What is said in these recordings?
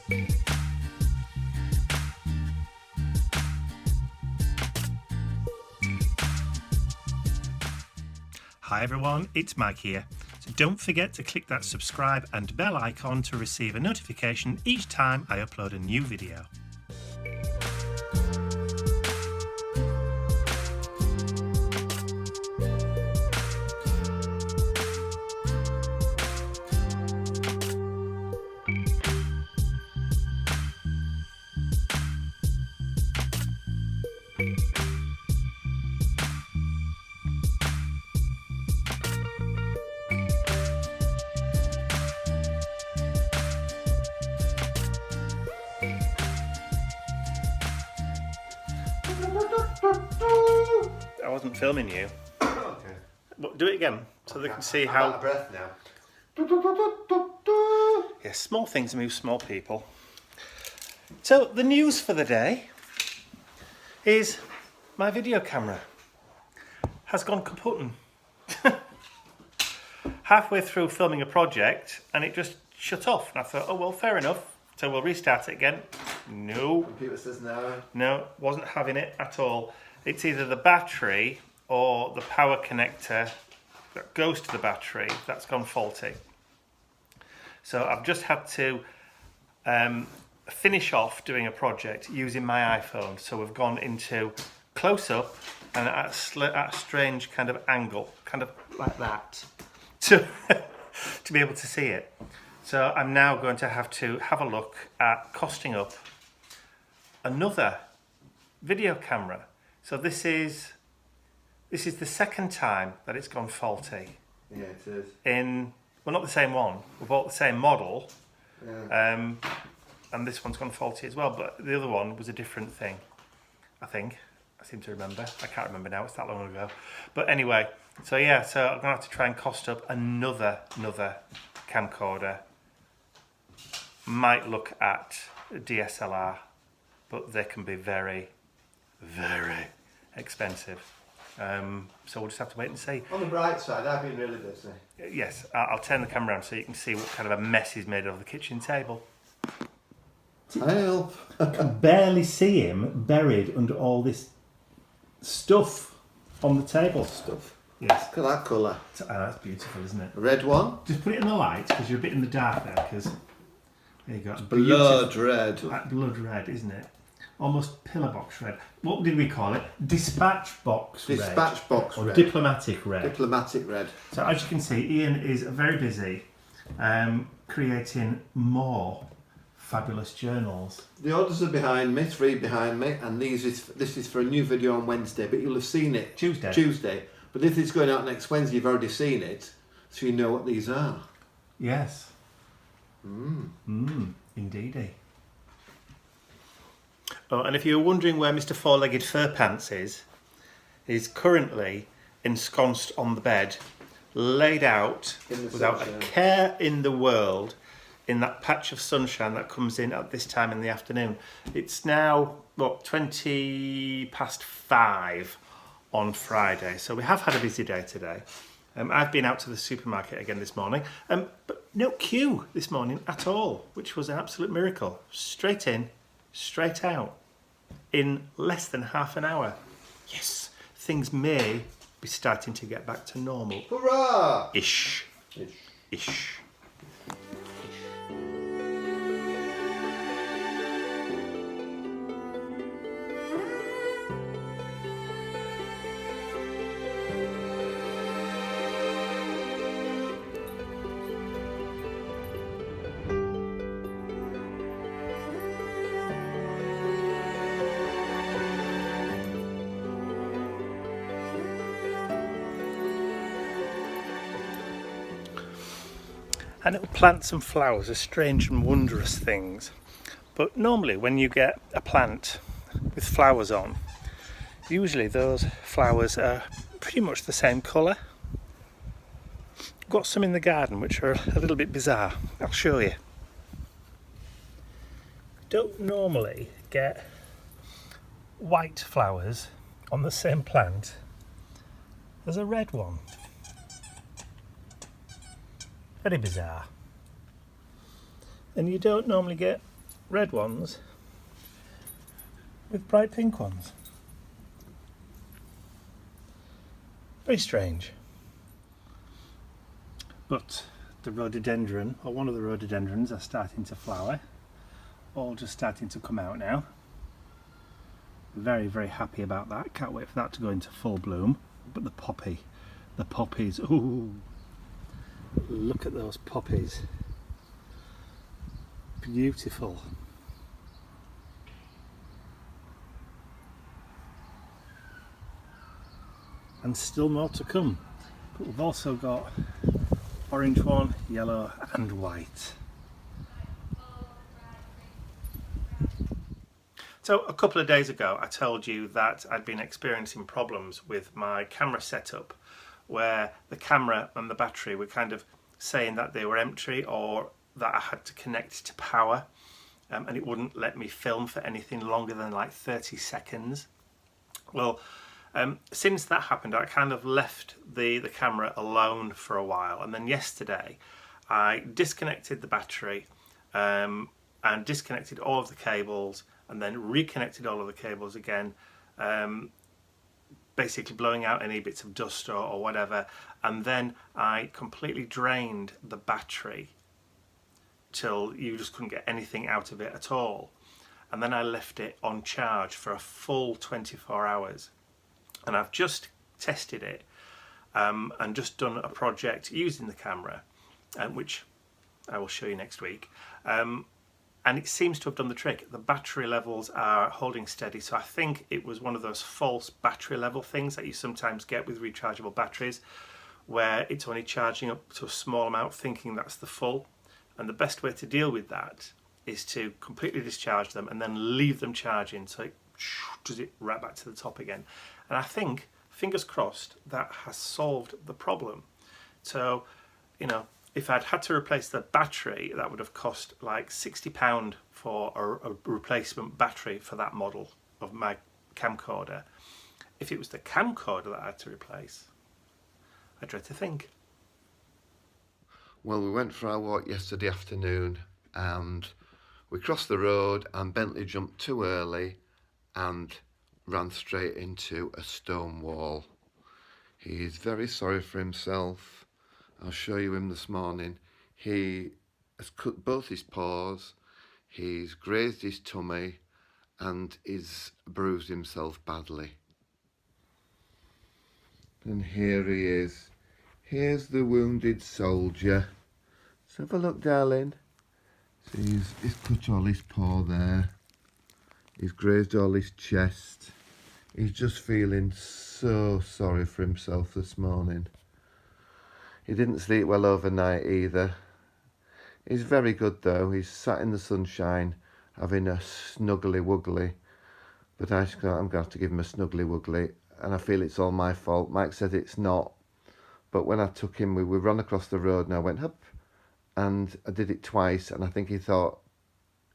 Hi everyone, it's Mike here. So don't forget to click that subscribe and bell icon to receive a notification each time I upload a new video. I wasn't filming you. Okay. But do it again so they can see I'm how. out of breath now. Yes, small things move small people. So the news for the day is my video camera has gone kaput. Halfway through filming a project and it just shut off. And I thought, oh well, fair enough. So we'll restart it again. No. Computer says no. No, wasn't having it at all. It's either the battery or the power connector that goes to the battery that's gone faulty. So I've just had to finish off doing a project using my iPhone. So we've gone into close up and at a strange kind of angle, kind of like that, to be able to see it. So I'm now going to have a look at costing up another video camera. So this is the second time that it's gone faulty. Yeah, it is. Well, not the same one. We bought the same model, Yeah. and this one's gone faulty as well. But the other one was a different thing, I think. I seem to remember. I can't remember now. It's that long ago. But anyway, so yeah. So I'm gonna have to try and cost up another camcorder. Might look at DSLR, but they can be very, very expensive. So we'll just have to wait and see. On the bright side, I've been really busy. Yes, I'll turn the camera around so you can see what kind of a mess is made of the kitchen table. Help! I can barely see him buried under all this stuff on the table. Stuff. Yes. Look at that colour. That's beautiful, isn't it? Red one. Just put it in the light because you're a bit in the dark there. Because there you go. Blood red. Blood red, isn't it? Almost pillar box red. What did we call it? Dispatch box red. Dispatch box or red. Diplomatic red. Diplomatic red. So as you can see, Ian is very busy creating more fabulous journals. The orders are behind me, 3 behind me, and this is for a new video on Wednesday, but you'll have seen it Tuesday. But if it's going out next Wednesday, you've already seen it, so you know what these are. Yes. Indeedy. Oh, and if you're wondering where Mr Four-Legged Fur Pants is, he's currently ensconced on the bed, laid out without a care in the world in that patch of sunshine that comes in at this time in the afternoon. It's now, 20 past 5 on Friday, so we have had a busy day today. I've been out to the supermarket again this morning, but no queue this morning at all, which was an absolute miracle. Straight in, straight out, in less than half an hour. Yes, things may be starting to get back to normal. Hurrah! Ish. Ish. Ish. I know plants and flowers are strange and wondrous things, but normally when you get a plant with flowers on, usually those flowers are pretty much the same colour. I've got some in the garden which are a little bit bizarre. I'll show you. Don't normally get white flowers on the same plant as a red one. Very bizarre. And you don't normally get red ones with bright pink ones. Very strange. But the rhododendron, or one of the rhododendrons, are starting to flower. All just starting to come out now. Very, very happy about that. Can't wait for that to go into full bloom. But the poppies, ooh, look at those poppies. Beautiful. And still more to come. But we've also got orange one, yellow and white. So a couple of days ago I told you that I'd been experiencing problems with my camera setup, where the camera and the battery were kind of saying that they were empty, or that I had to connect to power, and it wouldn't let me film for anything longer than like 30 seconds. Well, since that happened, I kind of left the camera alone for a while, and then yesterday I disconnected the battery and disconnected all of the cables, and then reconnected all of the cables again, basically blowing out any bits of dust or whatever, and then I completely drained the battery till you just couldn't get anything out of it at all, and then I left it on charge for a full 24 hours. And I've just tested it and just done a project using the camera, which I will show you next week, and it seems to have done the trick. The battery levels are holding steady, so I think it was one of those false battery level things that you sometimes get with rechargeable batteries, where it's only charging up to a small amount thinking that's the full, and the best way to deal with that is to completely discharge them and then leave them charging so it does it right back to the top again. And I think, fingers crossed, that has solved the problem. So, you know, if I'd had to replace the battery, that would have cost like £60 for a replacement battery for that model of my camcorder. If it was the camcorder that I had to replace, I dread to think. Well, we went for our walk yesterday afternoon and we crossed the road and Bentley jumped too early and ran straight into a stone wall. He is very sorry for himself. I'll show you him this morning. He has cut both his paws, he's grazed his tummy and he's bruised himself badly. And here he is. Here's the wounded soldier. Let's have a look, darling. So he's cut all his paw there. He's grazed all his chest. He's just feeling so sorry for himself this morning. He didn't sleep well overnight either. He's very good though. He's sat in the sunshine having a snuggly wuggly. But I'm going to have to give him a snuggly wuggly, and I feel it's all my fault. Mike said it's not. But when I took him, we ran across the road and I went up and I did it twice, and I think he thought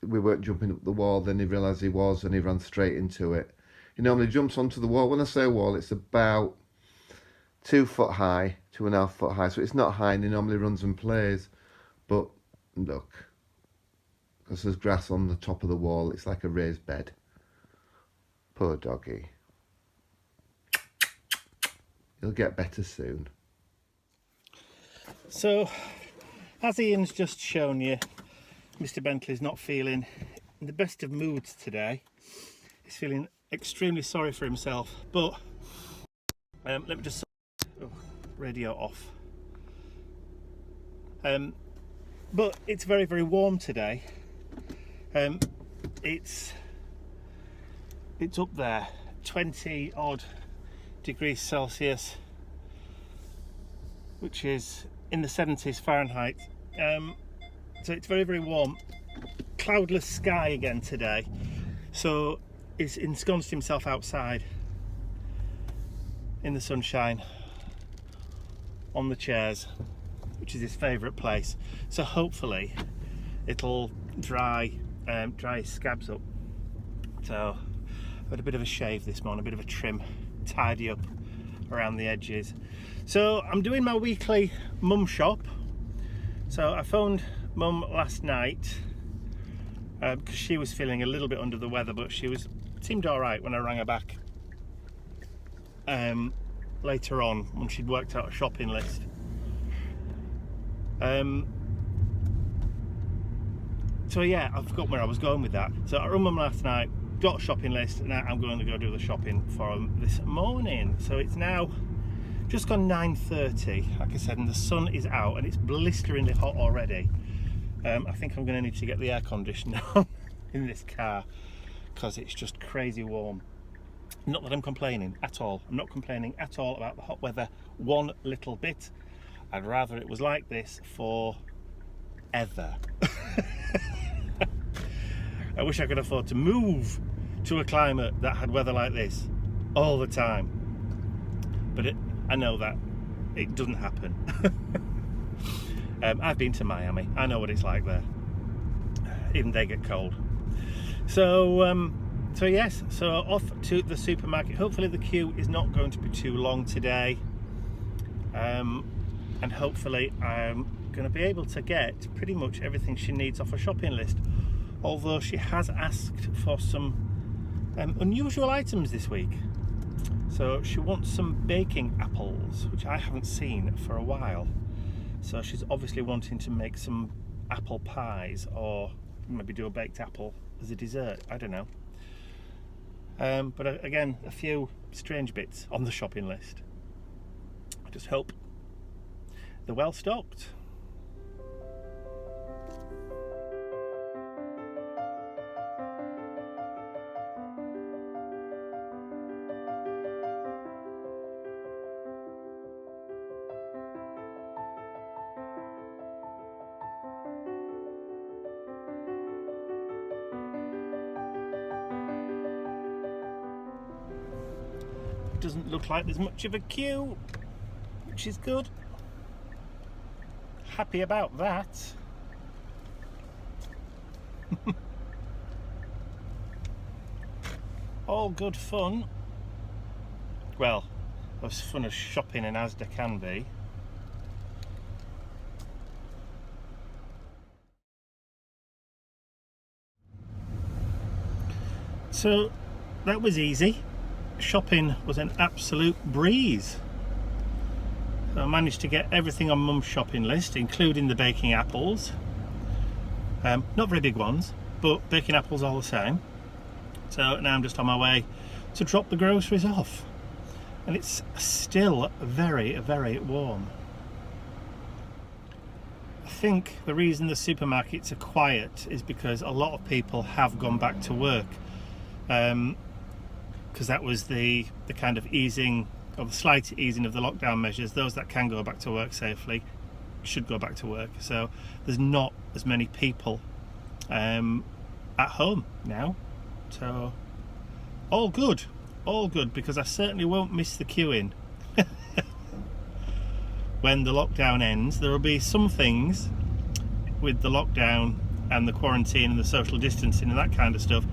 we weren't jumping up the wall, then he realised he was and he ran straight into it. He normally jumps onto the wall. When I say wall, it's about 2 foot high, 2.5 foot high, so it's not high, and he normally runs and plays. But look, because there's grass on the top of the wall, it's like a raised bed. Poor doggy. He'll get better soon. So, as Ian's just shown you, Mr Bentley's not feeling in the best of moods today. He's feeling extremely sorry for himself, but let me just radio off. But it's very, very warm today. It's up there, 20 odd degrees Celsius, which is in the 70s Fahrenheit. So it's very, very warm. Cloudless sky again today. So he's ensconced himself outside in the sunshine on the chairs, which is his favourite place. So hopefully it'll dry his scabs up. So I had a bit of a shave this morning, a bit of a trim, tidy up around the edges. So I'm doing my weekly mum shop. So I phoned Mum last night because she was feeling a little bit under the weather, but seemed all right when I rang her back later on when she'd worked out a shopping list. So yeah, I forgot where I was going with that. So I rung mum last night, got a shopping list, and now I'm going to go do the shopping for them this morning. So it's now just gone 9:30, like I said, and the sun is out and it's blisteringly hot already. I think I'm going to need to get the air conditioner on in this car because it's just crazy warm. Not that I'm complaining at all. I'm not complaining at all about the hot weather one little bit. I'd rather it was like this for ever. I wish I could afford to move to a climate that had weather like this all the time, but I know that it doesn't happen. I've been to Miami. I know what it's like there. Even they get cold. So yes, so off to the supermarket. Hopefully the queue is not going to be too long today, and hopefully I'm going to be able to get pretty much everything she needs off a shopping list, although she has asked for some unusual items this week. So she wants some baking apples, which I haven't seen for a while. So she's obviously wanting to make some apple pies, or maybe do a baked apple as a dessert, I don't know. But again, a few strange bits on the shopping list. I just hope they're well stocked. Doesn't look like there's much of a queue, which is good. Happy about that. All good fun. Well, as fun as shopping in Asda can be. So that was easy. Shopping was an absolute breeze. So I managed to get everything on Mum's shopping list, including the baking apples. Not very big ones, but baking apples all the same. So now I'm just on my way to drop the groceries off. And it's still very, very warm. I think the reason the supermarkets are quiet is because a lot of people have gone back to work. Because that was the kind of easing, or the slight easing of the lockdown measures. Those that can go back to work safely should go back to work. So there's not as many people at home now. So all good, because I certainly won't miss the queuing. When the lockdown ends, there will be some things with the lockdown and the quarantine and the social distancing and that kind of stuff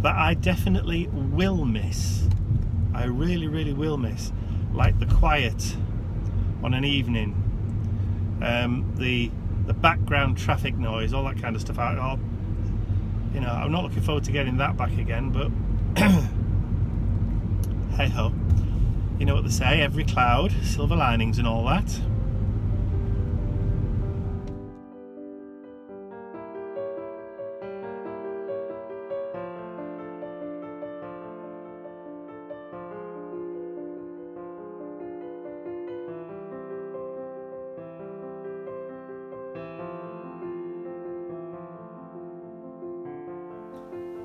that I definitely will miss. I really, really will miss, like the quiet on an evening, the background traffic noise, all that kind of stuff. I'm not looking forward to getting that back again, but hey ho, you know what they say, every cloud, silver linings and all that.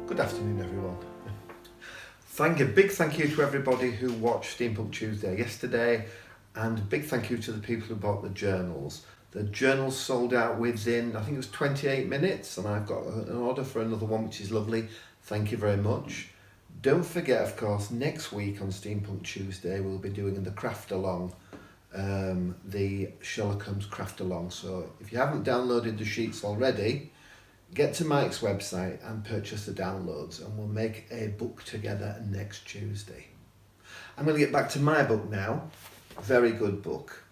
Good afternoon, everyone. Big thank you to everybody who watched Steampunk Tuesday yesterday, and a big thank you to the people who bought the journals. The journals sold out within, I think it was 28 minutes, and I've got an order for another one, which is lovely. Thank you very much. Don't forget, of course, next week on Steampunk Tuesday we'll be doing the craft along, the Sherlock Holmes craft along. So if you haven't downloaded the sheets already, get to Mike's website and purchase the downloads, and we'll make a book together next Tuesday. I'm going to get back to my book now. Very good book.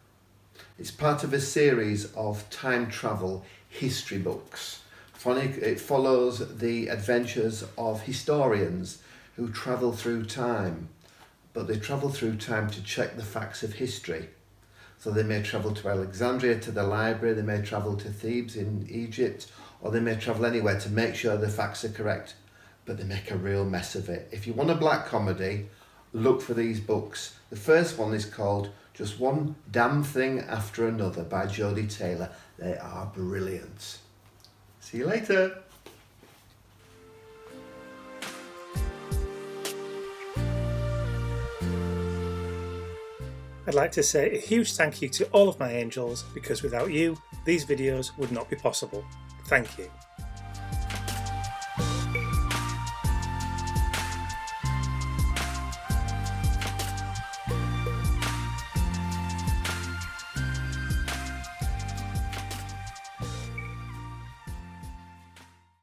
It's part of a series of time travel history books It follows the adventures of historians who travel through time, but they travel through time to check the facts of history. So they may travel to Alexandria to the library, they may travel to Thebes in Egypt, or they may travel anywhere to make sure the facts are correct, but they make a real mess of it. If you want a black comedy, look for these books. The first one is called Just One Damn Thing After Another by Jodie Taylor. They are brilliant. See you later. I'd like to say a huge thank you to all of my angels, because without you, these videos would not be possible. Thank you.